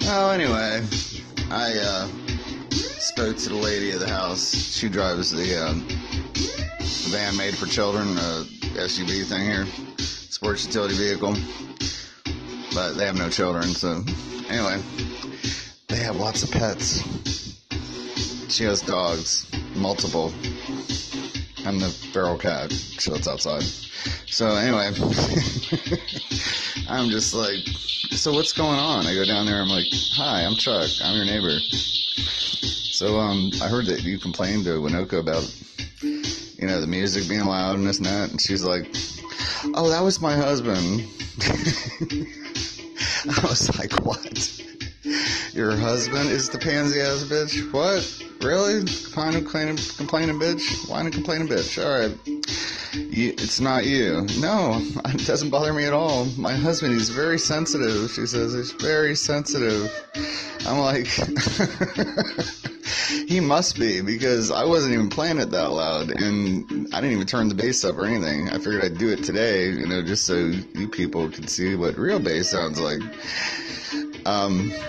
Oh, anyway, I spoke to the lady of the house. She drives the van made for children, SUV thing here, sports utility vehicle. But they have no children, so anyway, they have lots of pets. She has dogs, multiple, and the feral cat. She lives outside. So anyway, I'm just like, so what's going on? I go down there, I'm like, hi, I'm Chuck, I'm your neighbor. So I heard that you complained to Winoka about, the music being loud and this and that, and she's like, oh, that was my husband. I was like, what? Your husband is the pansy-ass bitch? What? Really? Complaining bitch? Whining, complaining bitch. Alright. It's not you. No, it doesn't bother me at all. My husband, he's very sensitive. She says, he's very sensitive. I'm like, he must be, because I wasn't even playing it that loud, and I didn't even turn the bass up or anything. I figured I'd do it today, just so you people could see what real bass sounds like.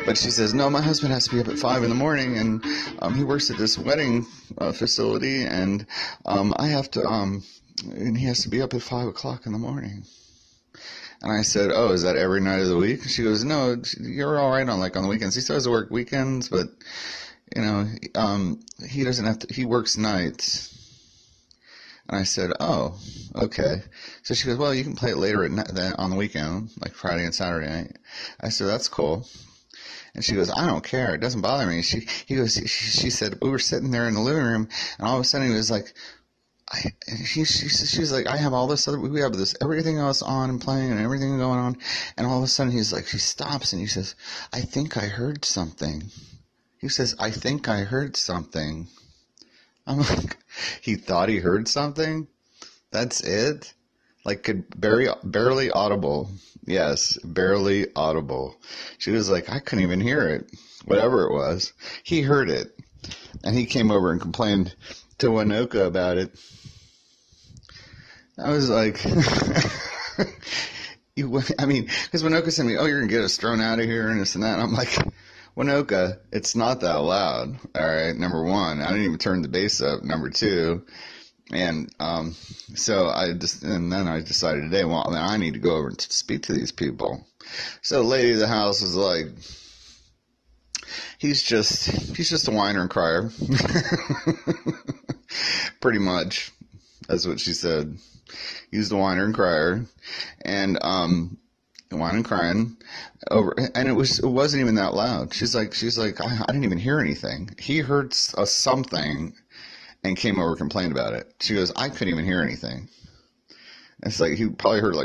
But she says, no, my husband has to be up at 5 in the morning, and he works at this wedding facility, and I have to, and he has to be up at 5 o'clock in the morning. And I said, oh, is that every night of the week? She goes, no, you're all right on the weekends. He still has to work weekends, but, he doesn't have to, he works nights. And I said, oh, okay. So she goes, well, you can play it later on the weekend, like Friday and Saturday night. I said, that's cool. And she goes, I don't care. It doesn't bother me. She said, we were sitting there in the living room, and all of a sudden he was like, she was like, I have all this other, we have this, everything else on and playing and everything going on. And all of a sudden he's like, she stops and he says, I think I heard something. He says, I think I heard something. I'm like, he thought he heard something? That's it? Like, barely audible. Yes, barely audible. She was like, I couldn't even hear it. Whatever it was. He heard it. And he came over and complained to Winoka about it. I was like, because Winoka said to me, oh, you're going to get us thrown out of here and this and that. And I'm like, Winoka, it's not that loud. All right, number one, I didn't even turn the bass up. Number two, and so then I decided today, well, then I need to go over and speak to these people. So the lady of the house was like, he's just a whiner and crier. Pretty much. That's what she said. He's the whiner and crier. And whining and crying over, and it wasn't even that loud. She's like, I didn't even hear anything. He heard something and came over and complained about it. She goes, I couldn't even hear anything. It's like, he probably heard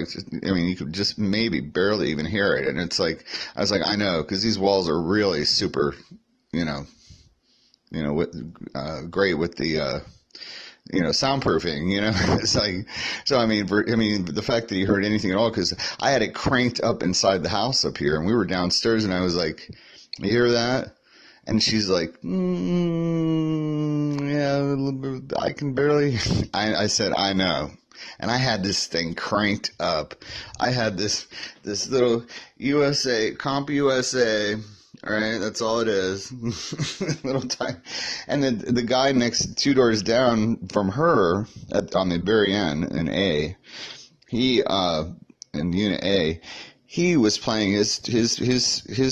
you could just maybe barely even hear it. And it's like, I was like, I know, because these walls are really super, great with the, soundproofing, it's like, so the fact that he heard anything at all, because I had it cranked up inside the house up here, and we were downstairs, and I was like, you hear that? And she's like, yeah, I can barely, I said, I know. And I had this thing cranked up. I had this little Comp USA, all right, that's all it is. Little tiny. And the guy next 2 doors down from her on the very end in A, he in unit A, he was playing his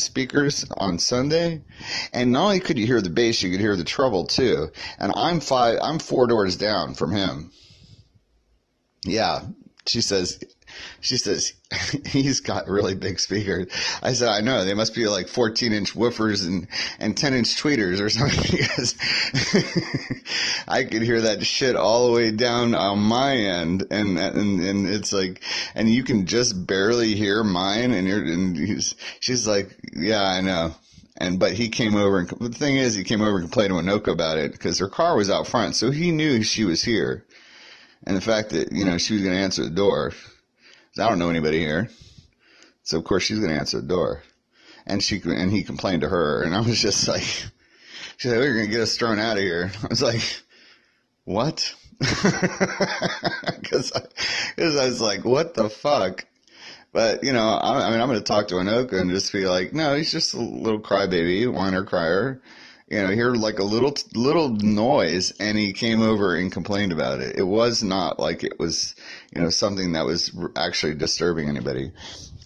speakers on Sunday, and not only could you hear the bass, you could hear the treble too. And I'm 4 doors down from him. Yeah, she says he's got really big speakers. I said, I know, they must be like 14-inch woofers and 10-inch tweeters or something, because I could hear that shit all the way down on my end, and it's like, and you can just barely hear mine, she's like, yeah, I know. But he came over, and the thing is, he came over and complained to Winoka about it, because her car was out front, so he knew she was here. And the fact that, she was going to answer the door. I don't know anybody here. So, of course, she's going to answer the door. And he complained to her. And I was just like, she's like, oh, you're going to get us thrown out of here. I was like, what? Because I was like, what the fuck? But, I mean, I'm going to talk to Anoka and just be like, no, he's just a little crybaby, whiner, crier. Hear like a little noise, and he came over and complained about it. It was not like it was, something that was actually disturbing anybody.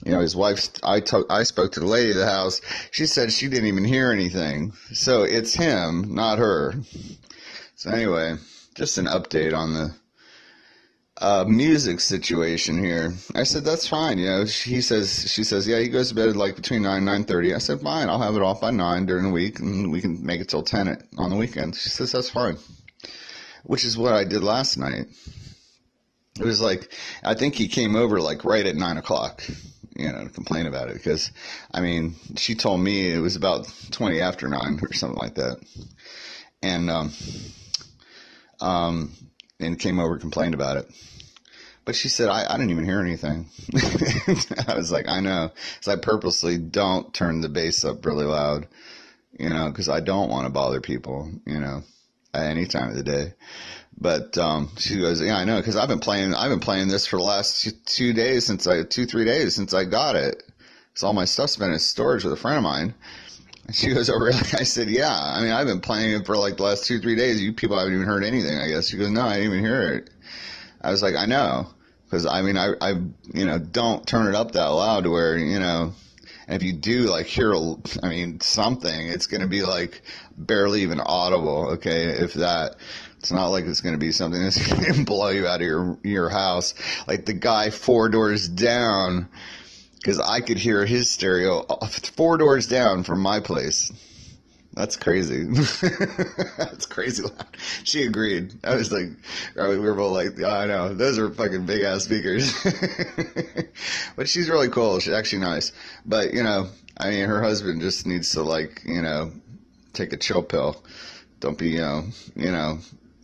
His wife, I spoke to the lady of the house. She said she didn't even hear anything. So it's him, not her. So anyway, just an update on the music situation here. I said, that's fine. She says, yeah, he goes to bed like between 9 and 9:30. I said, fine, I'll have it off by 9 during the week and we can make it till 10 on the weekend. She says, that's fine. Which is what I did last night. It was like, I think he came over like right at 9 o'clock, to complain about it. Because, I mean, she told me it was about 20 after 9 or something like that. And came over and complained about it. But she said, I didn't even hear anything. I was like, I know. So I purposely don't turn the bass up really loud, because I don't want to bother people, at any time of the day. But she goes, yeah, I know, because I've been playing this for the last 3 days since I got it. So all my stuff's been in storage with a friend of mine. And she goes, oh, really? I said, yeah. I mean, I've been playing it for like the last 3 days. You people haven't even heard anything, I guess. She goes, no, I didn't even hear it. I was like, I know. Because, I mean, I don't turn it up that loud to where, and if you do, like, hear, something, it's going to be, like, barely even audible, okay, if that. It's not like it's going to be something that's going to blow you out of your house. Like the guy 4 doors down, because I could hear his stereo 4 doors down from my place. That's crazy. That's crazy loud. She agreed. I was like, we were both like, yeah, I know. Those are fucking big ass speakers. But she's really cool. She's actually nice. But, her husband just needs to take a chill pill. Don't be,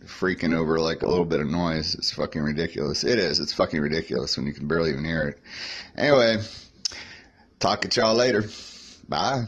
freaking over like a little bit of noise. It's fucking ridiculous. It is. It's fucking ridiculous when you can barely even hear it. Anyway, talk at y'all later. Bye.